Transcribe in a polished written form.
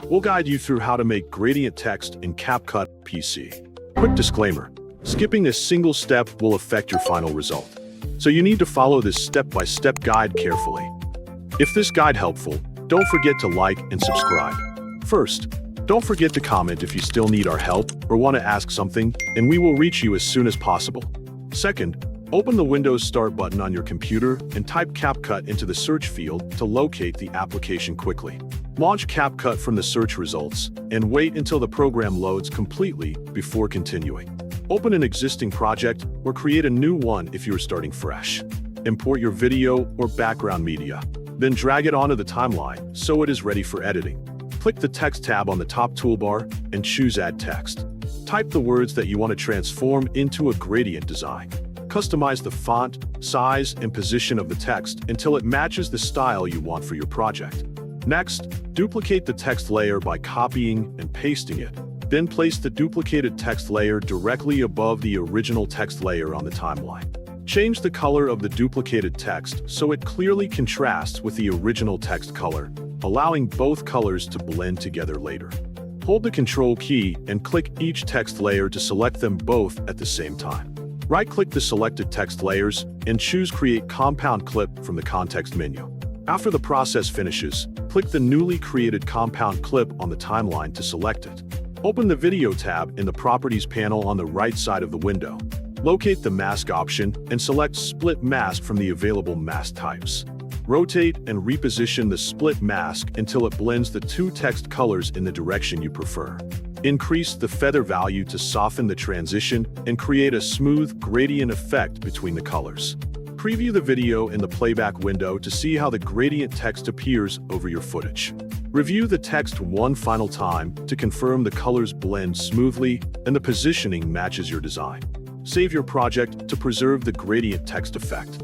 We'll guide you through how to make gradient text in CapCut PC. Quick disclaimer, skipping a single step will affect your final result. So you need to follow this step-by-step guide carefully. If this guide helpful, don't forget to like and subscribe. First, don't forget to comment if you still need our help or want to ask something, and we will reach you as soon as possible. Second, open the Windows Start button on your computer and type CapCut into the search field to locate the application quickly. Launch CapCut from the search results and wait until the program loads completely before continuing. Open an existing project or create a new one if you are starting fresh. Import your video or background media, then drag it onto the timeline so it is ready for editing. Click the Text tab on the top toolbar and choose Add Text. Type the words that you want to transform into a gradient design. Customize the font, size, and position of the text until it matches the style you want for your project. Next, duplicate the text layer by copying and pasting it. Then place the duplicated text layer directly above the original text layer on the timeline. Change the color of the duplicated text so it clearly contrasts with the original text color, allowing both colors to blend together later. Hold the Control key and click each text layer to select them both at the same time. Right-click the selected text layers and choose Create Compound Clip from the context menu. After the process finishes, click the newly created compound clip on the timeline to select it. Open the Video tab in the Properties panel on the right side of the window. Locate the Mask option and select Split Mask from the available mask types. Rotate and reposition the split mask until it blends the two text colors in the direction you prefer. Increase the feather value to soften the transition and create a smooth gradient effect between the colors. Preview the video in the playback window to see how the gradient text appears over your footage. Review the text one final time to confirm the colors blend smoothly and the positioning matches your design. Save your project to preserve the gradient text effect.